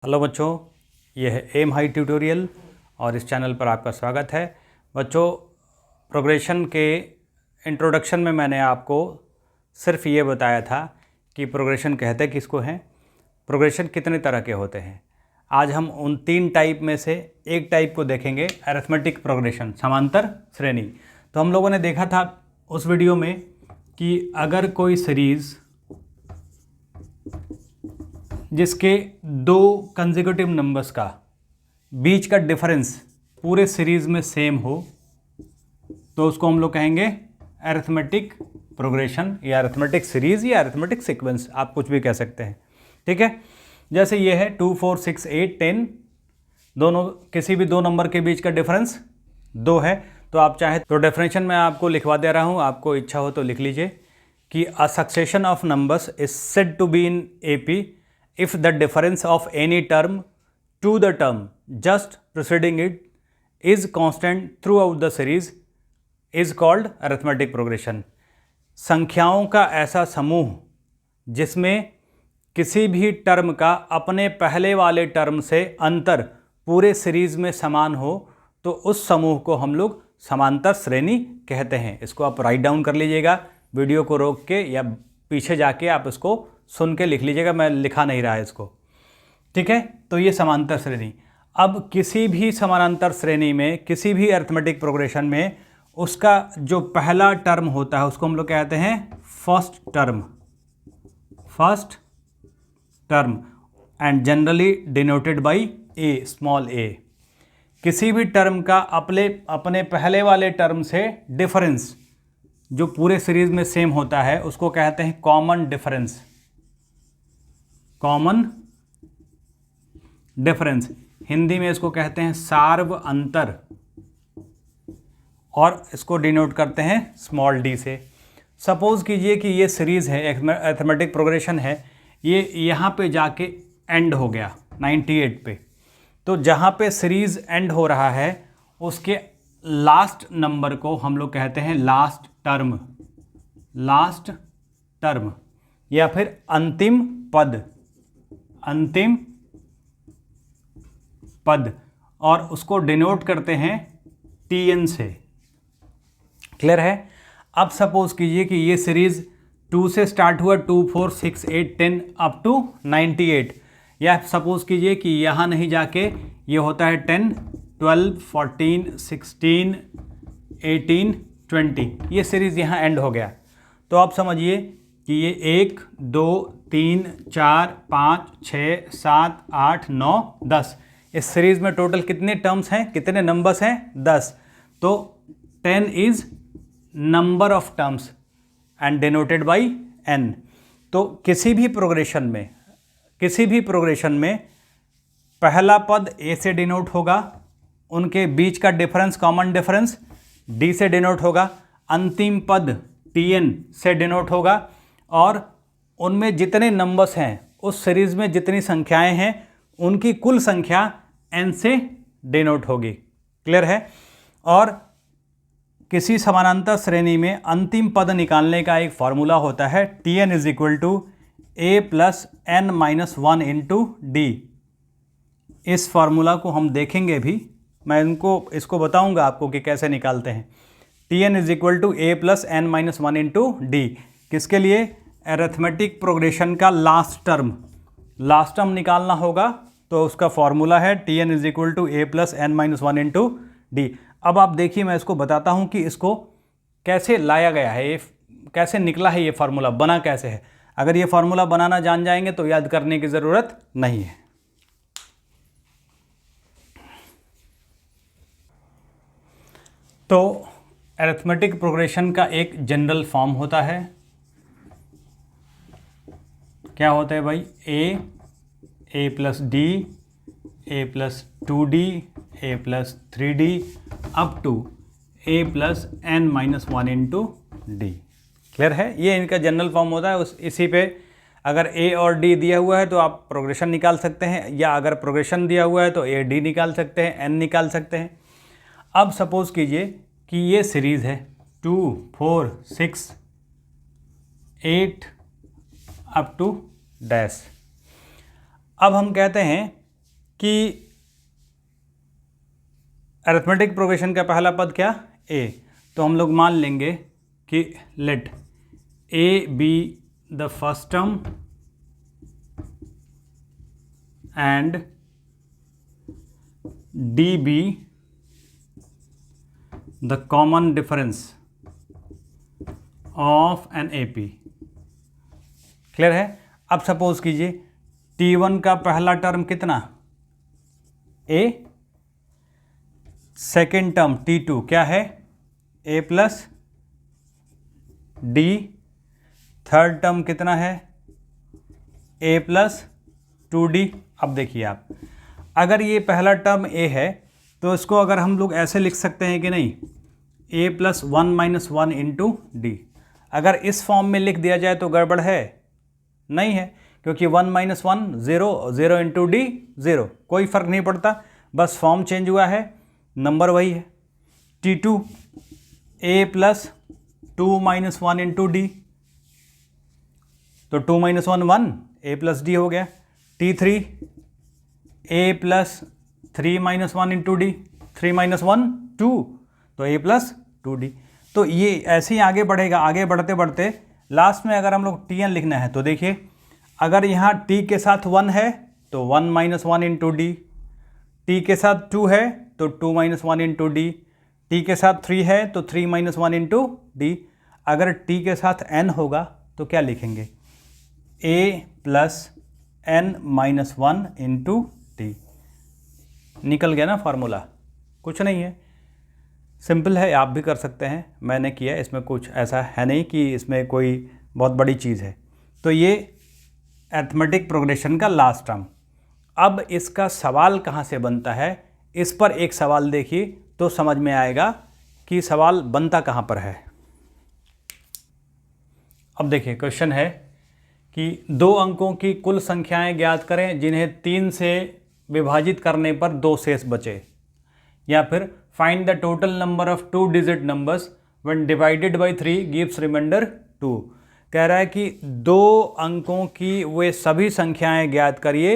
Hello बच्चों, यह है एम हाई ट्यूटोरियल और इस चैनल पर आपका स्वागत है। बच्चों, प्रोग्रेशन के इंट्रोडक्शन में मैंने आपको सिर्फ ये बताया था कि प्रोग्रेशन कहते किसको हैं, प्रोग्रेशन कितने तरह के होते हैं। आज हम उन तीन टाइप में से एक टाइप को देखेंगे, अरिथमेटिक प्रोग्रेशन, समांतर श्रेणी। तो हम लोगों ने देखा था उस वीडियो में कि अगर कोई सीरीज़ जिसके दो कंसेक्यूटिव नंबर्स का बीच का डिफरेंस पूरे सीरीज़ में सेम हो तो उसको हम लोग कहेंगे अरिथमेटिक प्रोग्रेशन या अरिथमेटिक सीरीज़ या अरिथमेटिक सीक्वेंस, आप कुछ भी कह सकते हैं। ठीक है, जैसे ये है 2, 4, 6, 8, 10, दोनों किसी भी दो नंबर के बीच का डिफरेंस 2 है। तो आप चाहे तो डेफिनेशन में आपको लिखवा दे रहा हूँ, आपको इच्छा हो तो लिख लीजिए कि a succession of numbers is said to be in AP if the difference of any term to the term just preceding it is constant throughout the series is called arithmetic progression। संख्याओं का ऐसा समूह जिसमें किसी भी term का अपने पहले वाले टर्म से अंतर पूरे सीरीज में समान हो तो उस समूह को हम लोग समांतर श्रेणी कहते हैं। इसको आप राइट डाउन कर लीजिएगा, वीडियो को रोक के या पीछे जाके आप इसको सुन के लिख लीजिएगा, मैं लिखा नहीं रहा है इसको। ठीक है, तो ये समांतर श्रेणी। अब किसी भी समानांतर श्रेणी में, किसी भी अरिथमेटिक प्रोग्रेशन में उसका जो पहला टर्म होता है उसको हम लोग कहते हैं first term, first term and generally denoted by A, small a। किसी भी टर्म का अपने पहले वाले टर्म से डिफरेंस जो पूरे सीरीज में सेम होता है उसको कहते हैं common difference, common difference. Hindi में इसको कहते हैं सार्व अंतर और इसको डिनोट करते हैं स्मॉल d से। सपोज कीजिए कि ये सीरीज़ है, अरिथमेटिक प्रोग्रेशन है, ये यहाँ पे जाके एंड हो गया 98 पे। तो जहाँ पे सीरीज़ एंड हो रहा है उसके लास्ट नंबर को हम लोग कहते हैं लास्ट टर्म, लास्ट टर्म या फिर अंतिम पद, अंतिम पद, और उसको डिनोट करते हैं TN से। क्लियर है? अब सपोज कीजिए कि ये सीरीज 2 से स्टार्ट हुआ, 2, 4, 6, 8, 10 अप टू 98, या सपोज कीजिए कि यहाँ नहीं जाके ये होता है 10, 12, 14, 16, 18, 20, ये सीरीज़ यहाँ एंड हो गया। तो आप समझिए कि ये 1, 2, 3, 4, 5, 6, 7, 8, 9, 10, इस सीरीज़ में टोटल कितने टर्म्स हैं, कितने नंबर्स हैं? 10। तो 10 is number of terms and denoted by n। तो किसी भी प्रोग्रेशन में पहला पद A से डिनोट होगा, उनके बीच का डिफरेंस, कॉमन डिफरेंस D से डिनोट होगा, अंतिम पद TN से डिनोट होगा, और उनमें जितने नंबर्स हैं, उस सीरीज़ में जितनी संख्याएं हैं उनकी कुल संख्या n से डिनोट होगी। क्लियर है? और किसी समानांतर श्रेणी में अंतिम पद निकालने का एक फॉर्मूला होता है Tn is equal to A plus n minus 1 into D। इस फार्मूला को हम देखेंगे भी, मैं इसको बताऊंगा आपको कि कैसे निकालते हैं। Tn is equal to A plus n minus 1 into D। किसके लिए? अरिथमेटिक प्रोग्रेशन का लास्ट टर्म निकालना होगा, तो उसका फॉर्मूला है Tn is equal to A plus n minus 1 into D। अब आप देखिए, मैं इसको बताता हूँ कि इसको कैसे लाया गया है, ये कैसे निकला है, ये फार्मूला बना कैसे है। अगर ये फार्मूला बनाना जान जाएंगे तो याद करने की ज़रूरत नहीं है। तो अरिथमेटिक प्रोग्रेशन का एक जनरल फॉर्म होता है। क्या होता है भाई? A plus D, A plus 2D, A plus 3D up to A plus n minus 1 into D। Clear है? ये इनका जनरल फॉर्म होता है। इसी पे अगर A और D दिया हुआ है तो आप प्रोग्रेशन निकाल सकते हैं, या अगर प्रोग्रेशन दिया हुआ है तो A D निकाल सकते हैं, n निकाल सकते हैं। अब सपोज कीजिए कि ये सीरीज़ है 2, 4, 6, 8 अप टू डैश। अब हम कहते हैं कि अरिथमेटिक प्रोग्रेशन का पहला पद क्या, ए, तो हम लोग मान लेंगे कि let A be the first term and D be the common difference of an A P. Clear है। अब सपोज कीजिए T1 का पहला टर्म कितना, ए, सेकेंड टर्म T2 क्या है, ए प्लस डी, थर्ड टर्म कितना है, ए प्लस 2D। अब देखिए आप, अगर ये पहला टर्म ए है तो इसको अगर हम लोग ऐसे लिख सकते हैं कि नहीं, ए प्लस 1 माइनस 1 इंटू डी। अगर इस फॉर्म में लिख दिया जाए तो गड़बड़ है, नहीं है, क्योंकि 1 माइनस 1 0, 0 इंटू डी 0, कोई फर्क नहीं पड़ता, बस फॉर्म चेंज हुआ है, नंबर वही है। T2 ए प्लस 2 माइनस 1 इंटू डी, तो 2 माइनस 1 1, ए प्लस डी हो गया। T3 A plus 3 minus 1 into D, 3 minus 1 2, तो ए प्लस 2D। तो ये ऐसे ही आगे बढ़ेगा, आगे बढ़ते बढ़ते लास्ट में अगर हम लोग Tn लिखना है तो देखिए, अगर यहाँ T के साथ 1 है तो 1 माइनस 1 इंटू डी, T के साथ 2 है तो 2 माइनस 1 इंटू डी, T के साथ 3 है तो 3 माइनस 1 इंटू डी। अगर T के साथ n होगा तो क्या लिखेंगे, a plus n minus 1 into D. निकल गया ना फार्मूला, कुछ नहीं है, सिंपल है, आप भी कर सकते हैं, मैंने किया, इसमें कुछ ऐसा है नहीं कि इसमें कोई बहुत बड़ी चीज़ है। तो ये अरिथमेटिक प्रोग्रेशन का लास्ट टर्म। अब इसका सवाल कहाँ से बनता है, इस पर एक सवाल देखिए तो समझ में आएगा कि सवाल बनता कहाँ पर है। अब देखिए क्वेश्चन है कि 2 अंकों की कुल संख्याएं ज्ञात करें जिन्हें 3 से विभाजित करने पर 2 शेष बचे, या फिर find the total number of 2 digit numbers when divided by 3 gives remainder 2। कह रहा है कि 2 अंकों की वे सभी संख्याएं ज्ञात करिए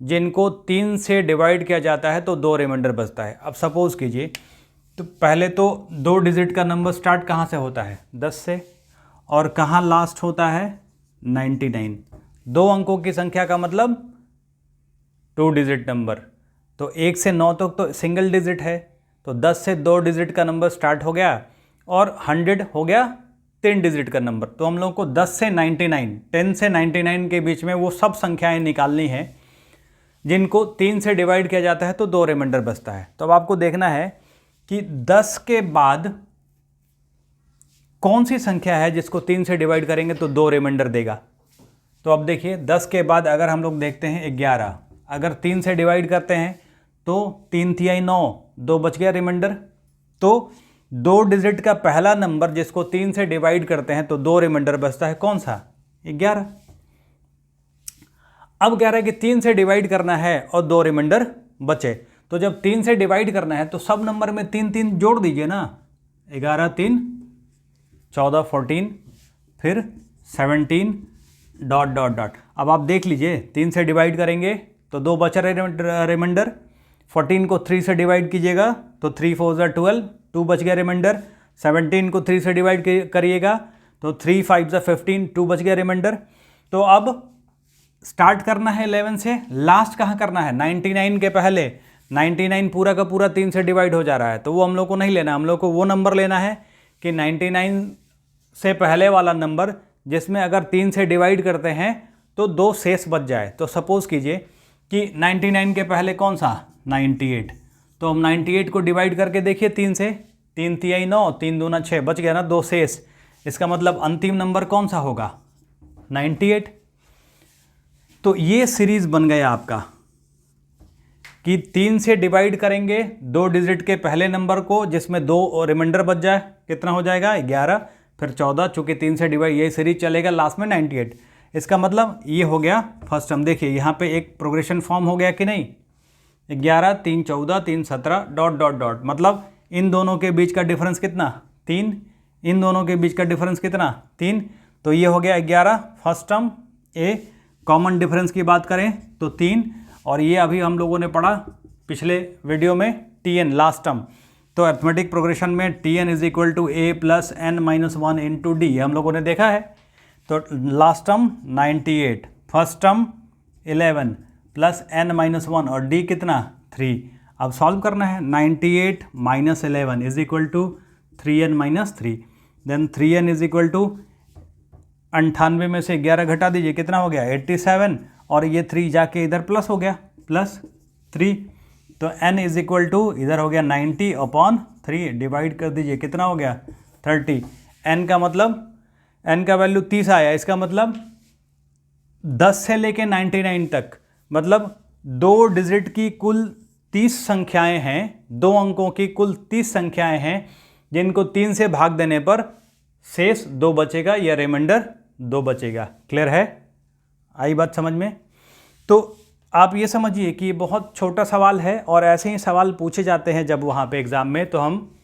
जिनको 3 से डिवाइड किया जाता है तो 2 रिमाइंडर बचता है। अब सपोज कीजिए, तो पहले तो 2 डिजिट का नंबर स्टार्ट कहाँ से होता है, 10 से, और कहाँ लास्ट होता है, 99। 2 अंकों की संख्या का मतलब 2 डिजिट नंबर, तो 1 से 9 तक तो सिंगल डिजिट है, तो 10 से 2 डिजिट का नंबर स्टार्ट हो गया, और 100 हो गया 3 डिजिट का नंबर। तो हम लोग को 10 से 99, 10 से 99 के बीच में वो सब संख्याएं निकालनी है जिनको 3 से डिवाइड किया जाता है तो 2 रिमाइंडर बचता है। तो अब आपको देखना है कि 10 के बाद कौन सी संख्या है जिसको 3 से डिवाइड करेंगे तो 2 रिमाइंडर देगा। तो अब देखिए 10 के बाद अगर हम लोग देखते हैं 11, अगर 3 से डिवाइड करते हैं तो 3 तिहाई 9, 2 बच गया रिमाइंडर। तो 2 डिजिट का पहला नंबर जिसको 3 से डिवाइड करते हैं तो 2 रिमाइंडर बचता है, कौन सा, 11। अब कह रहा है कि 3 से डिवाइड करना है और 2 रिमाइंडर बचे, तो जब 3 से डिवाइड करना है तो सब नंबर में 3 3 जोड़ दीजिए ना, 11 3 14 14 फिर 17 डॉट डॉट डॉट। अब आप देख लीजिए 3 से डिवाइड करेंगे तो 2 बचा रिमाइंडर, 14 को 3 से डिवाइड कीजिएगा तो 3 4 12, 2 बच गया रिमाइंडर। 17 को 3 से डिवाइड करिएगा तो 3 5 15, 2 बच गया रिमाइंडर। तो अब स्टार्ट करना है 11 से, लास्ट कहाँ करना है, 99 के पहले। 99 पूरा का पूरा 3 से डिवाइड हो जा रहा है तो वो हम लोग को नहीं लेना, हम लोग को वो नंबर लेना है कि 99 से पहले वाला नंबर जिसमें अगर 3 से डिवाइड करते हैं तो 2 शेष बच जाए। तो सपोज कीजिए कि 99 के पहले कौन सा, 98, तो हम 98 को डिवाइड करके देखिए 3 से, 3 तिहाई 9, 3 दूना 6, बच गया ना 2 शेष। इसका मतलब अंतिम नंबर कौन सा होगा, 98। तो ये सीरीज बन गया आपका कि 3 से डिवाइड करेंगे 2 डिजिट के पहले नंबर को जिसमें 2 रिमाइंडर बच जाए, कितना हो जाएगा 11, फिर 14, चूँकि 3 से डिवाइड, ये सीरीज चलेगा, लास्ट में 98। इसका मतलब ये हो गया फर्स्ट टर्म। देखिए यहाँ पे एक प्रोग्रेशन फॉर्म हो गया कि नहीं, 11 3 14 3 17 डॉट डॉट डॉट, मतलब इन दोनों के बीच का डिफरेंस कितना, 3, इन दोनों के बीच का डिफरेंस कितना, 3। तो ये हो गया 11 फर्स्ट टर्म ए। कॉमन डिफरेंस की बात करें तो 3, और ये अभी हम लोगों ने पढ़ा पिछले वीडियो में Tn लास्ट टर्म। तो अर्थमेटिक प्रोग्रेशन में Tn is equal to a plus n minus 1 into D हम लोगों ने देखा है। तो last term 98, first term 11 plus n minus 1 और d कितना 3। अब सॉल्व करना है। 98 minus 11 is equal to 3n minus 3। Then 3n is equal to 98 में से 11 घटा दीजिए, कितना हो गया 87, और ये 3 जाके इधर प्लस हो गया प्लस 3। तो n इज इक्वल टू इधर हो गया 90 अपॉन 3, डिवाइड कर दीजिए, कितना हो गया 30। n का मतलब n का वैल्यू 30 आया, इसका मतलब 10 से लेके 99 तक, मतलब 2 डिजिट की कुल 30 संख्याएं हैं, 2 अंकों की कुल 30 संख्याएं हैं जिनको 3 से भाग देने पर शेष 2 बचेगा या रिमाइंडर 2 बचेगा। क्लियर है? आई बात समझ में? तो आप ये समझिए कि ये बहुत छोटा सवाल है और ऐसे ही सवाल पूछे जाते हैं जब वहाँ पे एग्ज़ाम में, तो हम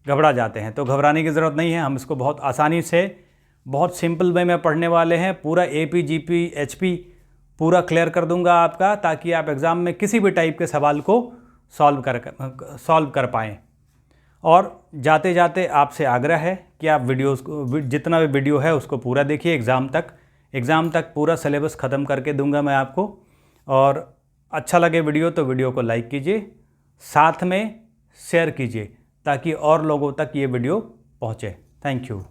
घबरा जाते हैं। तो घबराने की ज़रूरत नहीं है, हम इसको बहुत आसानी से बहुत सिंपल वे में पढ़ने वाले हैं। पूरा AP GP HP पूरा क्लियर कर दूंगा आपका, ताकि आप एग्ज़ाम में किसी भी टाइप के सवाल को सॉल्व कर पाएँ। और जाते जाते आपसे आग्रह है कि आप वीडियोस को, जितना भी वीडियो है उसको पूरा देखिए एग्ज़ाम तक पूरा सिलेबस ख़त्म करके दूंगा मैं आपको। और अच्छा लगे वीडियो तो वीडियो को लाइक कीजिए, साथ में शेयर कीजिए ताकि और लोगों तक ये वीडियो पहुँचे। Thank you.